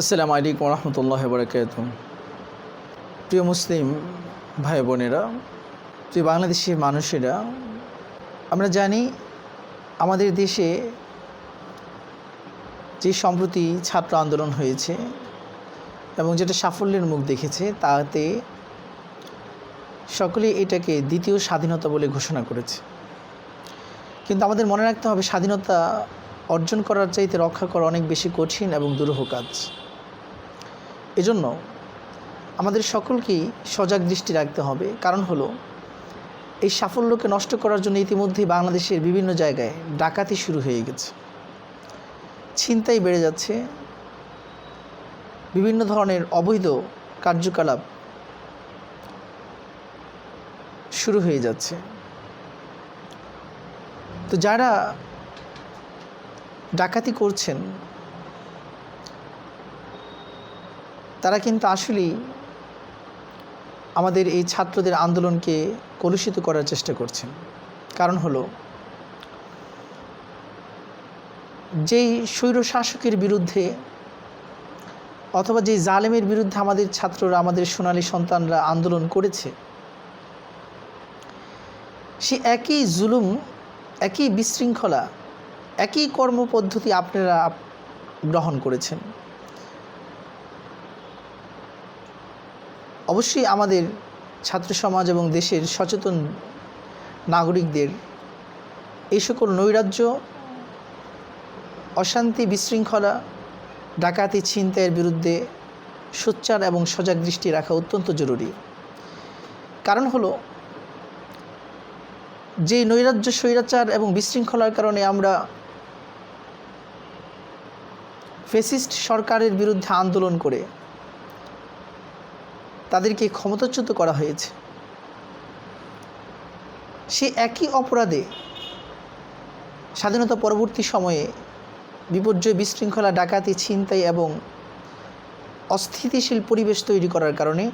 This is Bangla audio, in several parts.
আসসালামু আলাইকুম রহমতুল্লাহ বরকাত। প্রিয় মুসলিম ভাই বোনেরা, প্রিয় বাংলাদেশের মানুষেরা, আমরা জানি আমাদের দেশে যে সম্প্রতি ছাত্র আন্দোলন হয়েছে এবং যেটা সাফল্যের মুখ দেখেছে, তাতে সকলে এটাকে দ্বিতীয় স্বাধীনতা বলে ঘোষণা করেছে। কিন্তু আমাদের মনে রাখতে হবে, স্বাধীনতা অর্জন করার চাইতে রক্ষা করা অনেক বেশি কঠিন এবং দুরূহ কাজ। এজন্য আমাদের সকলকেই সজাগ দৃষ্টি রাখতে হবে। কারণ হলো, এই সাফল্যকে নষ্ট করার জন্য ইতিমধ্যেই বাংলাদেশের বিভিন্ন জায়গায় ডাকাতি শুরু হয়ে গেছে, ছিনতাই বেড়ে যাচ্ছে, বিভিন্ন ধরনের অবৈধ কার্যকলাপ শুরু হয়ে যাচ্ছে। তো যারা ডাকাতি করছেন তারা কিন্তু আসলেই আমাদের এই ছাত্রদের আন্দোলনকে কলুষিত করার চেষ্টা করছেন। কারণ হলো, যেই স্বৈরশাসকের বিরুদ্ধে অথবা যেই জালেমের বিরুদ্ধে আমাদের ছাত্ররা, আমাদের সোনালী সন্তানরা আন্দোলন করেছে, সে একই জুলুম, একই বিশৃঙ্খলা, একই কর্মপদ্ধতি আপনারা গ্রহণ করেছেন। অবশ্যই আমাদের ছাত্র সমাজ এবং দেশের সচেতন নাগরিকদের এই সকল নৈরাজ্য, অশান্তি, বিশৃঙ্খলা, ডাকাতি, ছিনতাইয়ের বিরুদ্ধে সোচ্চার এবং সজাগ দৃষ্টি রাখা অত্যন্ত জরুরি। কারণ হলো, যে নৈরাজ্য, স্বৈরাচার এবং বিশৃঙ্খলার কারণে আমরা ফ্যাসিস্ট সরকারের বিরুদ্ধে আন্দোলন করে তাদেরকে ক্ষমতাচ্যুত করা হয়েছে, সে একই অপরাধে স্বাধীনতা পরবর্তী সময়ে বিপর্যয়, বিশৃঙ্খলা, ডাকাতি, ছিনতাই এবং অস্থিতিশীল পরিবেশ তৈরি করার কারণে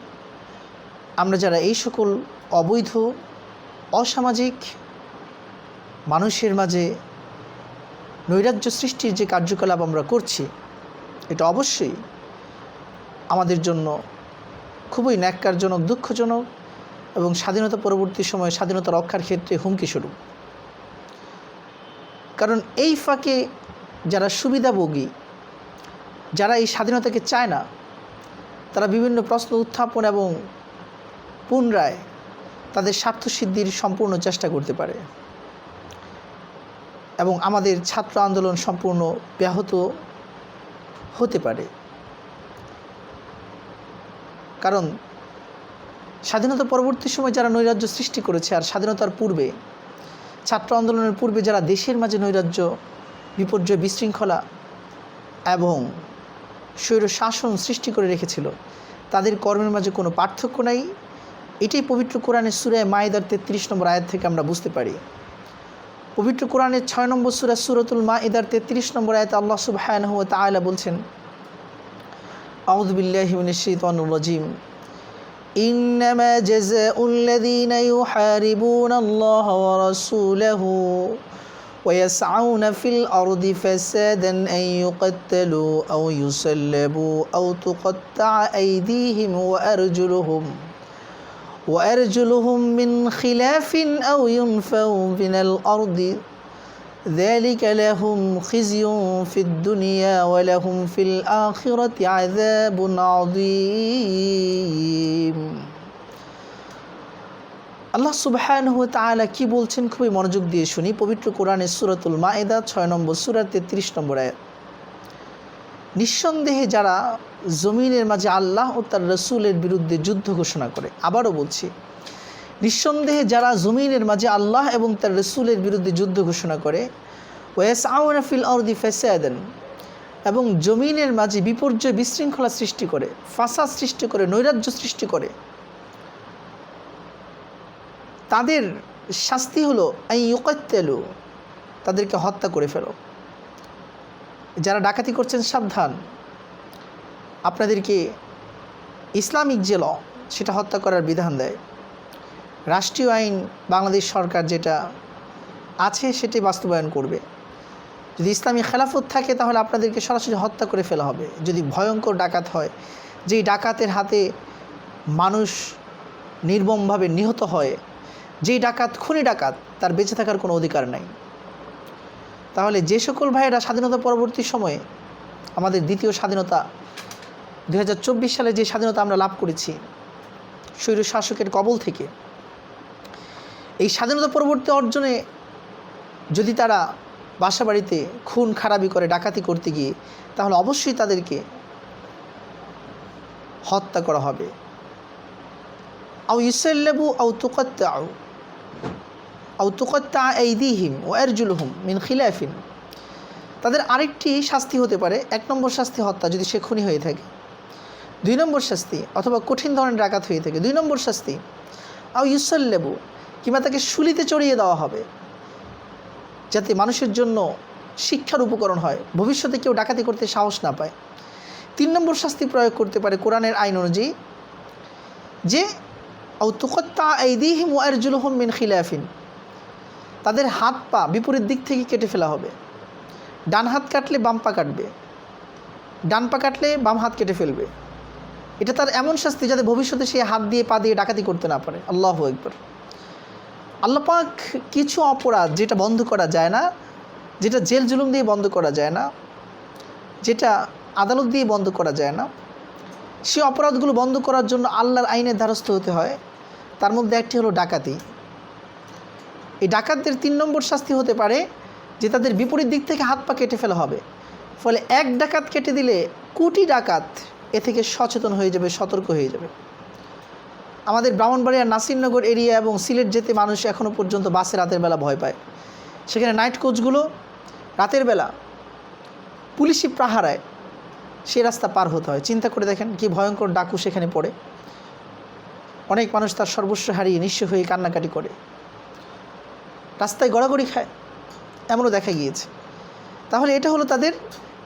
আমরা যারা এই সকল অবৈধ, অসামাজিক, মানুষের মাঝে নৈরাজ্য সৃষ্টির যে কার্যকলাপ আমরা করছি, এটা অবশ্যই আমাদের জন্য খুবই ন্যাক্কারজনক, দুঃখজনক এবং স্বাধীনতা পরবর্তী সময়ে স্বাধীনতা রক্ষার ক্ষেত্রে হুমকি স্বরূপ। কারণ এই ফাঁকে যারা সুবিধাভোগী, যারা এই স্বাধীনতাকে চায় না, তারা বিভিন্ন প্রশ্ন উত্থাপন এবং পুনরায় তাদের স্বার্থসিদ্ধির সম্পূর্ণ চেষ্টা করতে পারে এবং আমাদের ছাত্র আন্দোলন সম্পূর্ণ ব্যাহত হতে পারে। কারণ স্বাধীনতা পরবর্তী সময় যারা নৈরাজ্য সৃষ্টি করেছে, আর স্বাধীনতার পূর্বে, ছাত্র আন্দোলনের পূর্বে যারা দেশের মাঝে নৈরাজ্য, বিপর্যয়, বিশৃঙ্খলা এবং স্বৈর শাসন সৃষ্টি করে রেখেছিল, তাদের কর্মের মাঝে কোনো পার্থক্য নাই। এটাই পবিত্র কোরআনের সূরা মাইদার 33 নম্বর আয়াত থেকে আমরা বুঝতে পারি। পবিত্র কোরআনের 6 নম্বর সূরা সূরাতুল মাইদার 33 নম্বর আয়াতে আল্লাহ সুবহানাহু ওয়া তাআলা বলছেন, আউযু বিল্লাহি মিনাশ শাইতানির রাজীম, ইন্নামা জাযাউল্লাযীনা ইউহারিবুনাল্লাহা ওয়া রাসূলাহু ওয়া ইয়াসআউনা ফিল আরদি ফাসাদান আন ইউকাত্তালু আও ইউসাল্লাবু আও তুকাত্তা'a আইদিহিম ওয়া আরজুলুহুম মিন খিলাফিন আও ইউনফাউ মিনাল আরদি ذلك لهم خزي في الدنيا ولهم في الآخرة عذاب عظيم। আল্লাহ সুবহানাহু ওয়া তাআলা কি বলছেন, খুবই মনোযোগ দিয়ে শুনি। পবিত্র কোরআনের সূরাতুল মাইদা 6 নম্বর সূরা 33 নম্বর আয়াত, নিঃসন্দেহে যারা জমিনের মাঝে আল্লাহ ও তার রাসূলের বিরুদ্ধে যুদ্ধ ঘোষণা করে, আবারও বলছি, নিঃসন্দেহে যারা জমিনের মাঝে আল্লাহ এবং তার রাসূলের বিরুদ্ধে যুদ্ধ ঘোষণা করে, ওয়াসআউনা ফিল আরদি ফাসাদান, এবং জমিনের মাঝে বিপর্যয়, বিশৃঙ্খলা সৃষ্টি করে, ফাসাদ সৃষ্টি করে, নৈরাজ্য সৃষ্টি করে, তাদের শাস্তি হলো আন ইউকাত্তালু, তাদেরকে হত্যা করে ফেলো। যারা ডাকাতি করছেন সাবধান, আপনাদেরকে ইসলামিক যে ল, সেটা হত্যা করার বিধান দেয়। রাষ্ট্রীয় আইন বাংলাদেশ সরকার যেটা আছে সেটি বাস্তবায়ন করবে। যদি ইসলামী খেলাফত থাকে তাহলে আপনাদেরকে সরাসরি হত্যা করে ফেলা হবে। যদি ভয়ঙ্কর ডাকাত হয়, যেই ডাকাতের হাতে মানুষ নির্মমভাবে নিহত হয়, যেই ডাকাত খুনি ডাকাত, তার বেঁচে থাকার কোনো অধিকার নাই। তাহলে যে সকল ভাইয়েরা স্বাধীনতা পরবর্তী সময়ে আমাদের দ্বিতীয় স্বাধীনতা 2024 সালে যে স্বাধীনতা আমরা লাভ করেছি স্বৈর শাসকের কবল থেকে, এই স্বাধীনতা পরবর্তী অর্জনে যদি তারা বাসাবাড়িতে খুন খারাপি করে ডাকাতি করতে গিয়ে, তাহলে অবশ্যই তাদেরকে হত্যা করা হবে। আও ইউসাল্লাবু আও তুকাত্তা আইদিহিম ওয়া আরজুলুহুম মিন খিলাফিন। তাদের আরেকটি শাস্তি হতে পারে, 1 নম্বর শাস্তি হত্যা যদি সে খুনি হয়ে থাকে, 2 নম্বর শাস্তি অথবা কঠিন ধরনের ডাকাত হয়ে থাকে, 2 নম্বর শাস্তি আও ইউসাল্লাবু, কিংবা তাকে শুলিতে চড়িয়ে দেওয়া হবে, যাতে মানুষের জন্য শিক্ষার উপকরণ হয়, ভবিষ্যতে কেউ ডাকাতি করতে সাহস না পায়। 3 নম্বর শাস্তি প্রয়োগ করতে পারে কোরআনের আইন অনুযায়ী, যে আও তুকাত্তা আইদিহিম ওয়া আরজুলুহুম মিন খিলাফিন, তাদের হাত পা বিপরীত দিক থেকে কেটে ফেলা হবে। ডান হাত কাটলে বাম পা কাটবে, ডান পা কাটলে বাম হাত কেটে ফেলবে। এটা তার এমন শাস্তি যাতে ভবিষ্যতে সে হাত দিয়ে পা দিয়ে ডাকাতি করতে না পারে। আল্লাহু আকবার। আল্লাহ পাক কিছু অপরাধ যেটা বন্ধ করা যায় না, যেটা জেল জুলুম দিয়ে বন্ধ করা যায় না, যেটা আদালত দিয়ে বন্ধ করা যায় না, সেই অপরাধগুলো বন্ধ করার জন্য আল্লাহর আইনের দ্বারস্থ হতে হয়। তার মধ্যে একটি হলো ডাকাতি। এই ডাকাতদের 3 নম্বর শাস্তি হতে পারে যে তাদের বিপরীত দিক থেকে হাত পা কেটে ফেলা হবে। ফলে এক ডাকাত কেটে দিলে কোটি ডাকাত এ থেকে সচেতন হয়ে যাবে, সতর্ক হয়ে যাবে। আমাদের ব্রাহ্মণবাড়িয়া নাসিরনগর এরিয়া এবং সিলেট যেতে মানুষ এখনও পর্যন্ত বাসে রাতের বেলা ভয় পায়। সেখানে নাইট কোচগুলো রাতের বেলা পুলিশি পাহারায় সেই রাস্তা পার হতে হয়। চিন্তা করে দেখেন কি ভয়ঙ্কর ডাকু সেখানে পড়ে। অনেক মানুষ তার সর্বস্ব হারিয়ে নিঃস্ব হয়ে কান্নাকাটি করে, রাস্তায় গড়াগড়ি খায়, এমনও দেখা গিয়েছে। তাহলে এটা হলো তাদের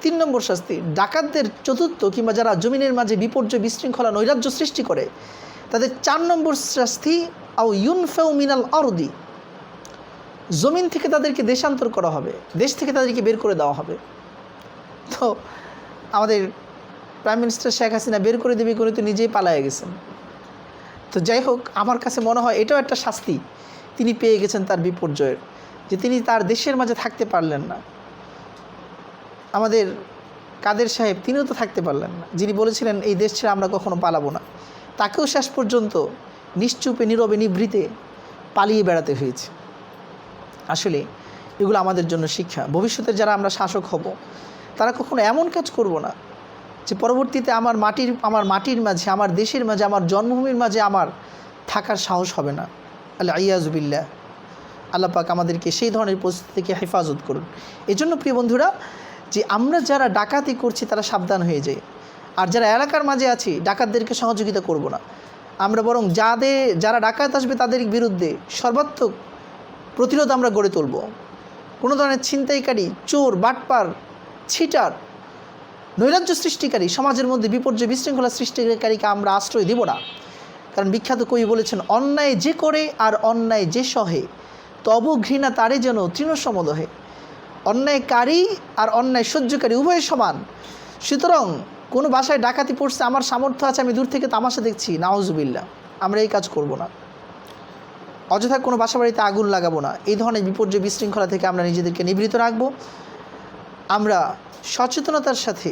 3 নম্বর শাস্তি। ডাকাতদের চতুর্থ কিংবা যারা জমিনের মাঝে বিপর্যয় বিশৃঙ্খলা নৈরাজ্য সৃষ্টি করে, তাদের 4 নম্বর শাস্তি আও ইউনফাউ মিনাল আরদি, জমিন থেকে তাদেরকে দেশান্তর করা হবে, দেশ থেকে তাদেরকে বের করে দেওয়া হবে। তো আমাদের প্রাইম মিনিস্টার শেখ হাসিনা বের করে দেবে করে তো নিজেই পালায়ে গেছেন। তো যাই হোক, আমার কাছে মনে হয় এটাও একটা শাস্তি তিনি পেয়ে গেছেন তার বিপর্যয়ের, যে তিনি তার দেশের মাঝে থাকতে পারলেন না। আমাদের কাদের সাহেব তিনিও তো থাকতে পারলেন না, যিনি বলেছিলেন এই দেশ ছেড়ে আমরা কখনো পালাবো না। তাকেও শেষ পর্যন্ত নিশ্চুপে নীরবে নিভৃতে পালিয়ে বেড়াতে হয়েছে। আসলে এগুলো আমাদের জন্য শিক্ষা। ভবিষ্যতে যারা আমরা শাসক হব, তারা কখনো এমন কাজ করব না যে পরবর্তীতে আমার মাটির মাঝে, আমার দেশের মাঝে, আমার জন্মভূমির মাঝে আমার থাকার সাহস হবে না। আল্লাহ ইয়াজুবিল্লাহ, আল্লাহ পাক আমাদেরকে সেই ধরনের পরিস্থিতি থেকে হেফাজত করুন। এজন্য প্রিয় বন্ধুরা, যে আমরা যারা ডাকাতি করছি তারা সাবধান হয়ে যাই, আর যারা এলাকার মাঝে আছি ডাকাতদেরকে সহযোগিতা করব না। আমরা বরং যারা ডাকাত আসবে তাদের বিরুদ্ধে সর্বাত্মক প্রতিরোধ আমরা গড়ে তুলব। কোনো ধরনের ছিনতাইকারী, চোর, বাটপার, ছিটার, নৈরাজ্য সৃষ্টিকারী, সমাজের মধ্যে বিপর্যয় বিশৃঙ্খলা সৃষ্টিকারীকে আমরা আশ্রয় দেব না। কারণ বিখ্যাত কবি বলেছেন, অন্যায় যে করে আর অন্যায় যে সহে, তব ঘৃণা তারে যেন তৃণসমদহে। অন্যায়কারী আর অন্যায় সহ্যকারী উভয় সমান। সুতরাং কোনো বাসায় ডাকাতি পড়ছে, আমার সামর্থ্য আছে, আমি দূর থেকে তামাশা দেখছি, নাউজুবিল্লাহ, আমরা এই কাজ করব না। অযথা কোনো বাসা বাড়িতে আগুন লাগাবো না। এই ধরনের বিপর্যয় বিশৃঙ্খলা থেকে আমরা নিজেদেরকে নিবৃত রাখবো। আমরা সচেতনতার সাথে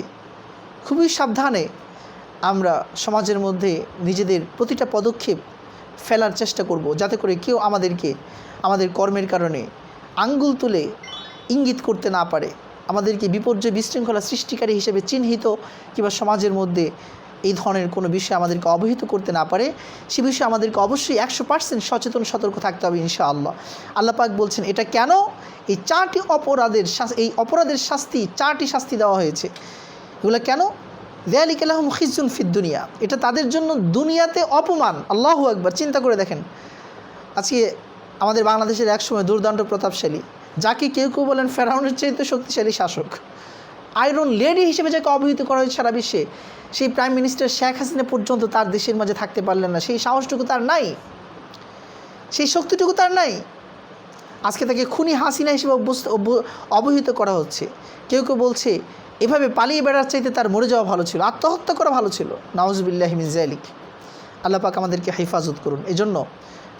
খুবই সাবধানে আমরা সমাজের মধ্যে নিজেদের প্রতিটা পদক্ষেপ ফেলার চেষ্টা করব, যাতে করে কেউ আমাদেরকে আমাদের কর্মের কারণে আঙ্গুল তুলে ইঙ্গিত করতে না পারে, আমাদেরকে বিপর্যয় বিশৃঙ্খলা সৃষ্টিকারী হিসেবে চিহ্নিত কিংবা সমাজের মধ্যে এই ধরনের কোনো বিষয় আমাদেরকে অবহিত করতে না পারে। সে বিষয়ে আমাদেরকে অবশ্যই 100% সচেতন সতর্ক থাকতে হবে ইনশাআল্লাহ। আল্লাহ পাক বলছেন এটা কেন, এই 4টি অপরাধের শাস্তি, 4টি শাস্তি দেওয়া হয়েছে। এগুলো কেন? যালিকা লাহুম খিজুন ফিদ দুনিয়া, এটা তাদের জন্য দুনিয়াতে অপমান। আল্লাহু আকবার। চিন্তা করে দেখেন, আজকে আমাদের বাংলাদেশের একসময় দুর্দান্ত প্রতাপশালী, যাকে কেউ কেউ বলেন ফেরাউনের চাইতে শক্তিশালী শাসক, আয়রন লেডি হিসেবে যাকে অবহিত করা হয়েছে সারা বিশ্বে, সেই প্রাইম মিনিস্টার শেখ হাসিনা পর্যন্ত তার দেশের মাঝে থাকতে পারলেন না। সেই সাহসটুকু তার নাই, সেই শক্তিটুকু তার নাই। আজকে তাকে খুনি হাসিনা হিসেবে অবহিত করা হচ্ছে। কেউ কেউ বলছে এভাবে পালিয়ে বেড়ার চাইতে তার মরে যাওয়া ভালো ছিল, আত্মহত্যা করা ভালো ছিল। নাউজুবিল্লাহি মিন যালিক। আল্লাহ পাক আমাদেরকে হেফাজত করুন। এজন্য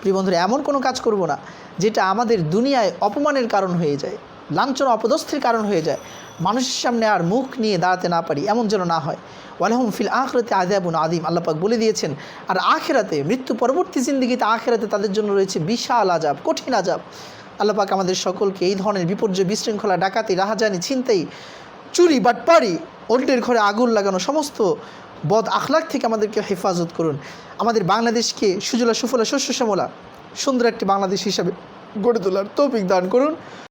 প্রিয় বন্ধুরা, এমন কোনো কাজ করব না যেটা আমাদের দুনিয়ায় অপমানের কারণ হয়ে যায়, লাঞ্ছনা অপদস্থের কারণ হয়ে যায়, মানুষের সামনে আর মুখ নিয়ে দাঁড়াতে না পারি, এমন যেন না হয়। ওয়ালাহুম ফিল আখিরাতি আযাবুন আযীম, আল্লাহ পাক বলে দিয়েছেন। আর আখিরাতে, মৃত্যু পরবর্তী জিন্দেগিতে, আখিরাতে তাদের জন্য রয়েছে বিশাল আযাব, কঠিন আযাব। আল্লাহ পাক আমাদের সকলকে এই ধরনের বিপর্যয়, বিশৃঙ্খলা, ডাকাতি, রাহাজানি, ছিনতাই, চুরি, বাটপাড়ি, অন্যের ঘরে আগুন লাগানো, সমস্ত বদ আখলাক থেকে আমাদেরকে হেফাজত করুন। আমাদের বাংলাদেশকে সুজলা সুফলা শস্য শ্যামলা সুন্দর একটি বাংলাদেশ হিসাবে গড়ে তোলার তৌফিক দান করুন।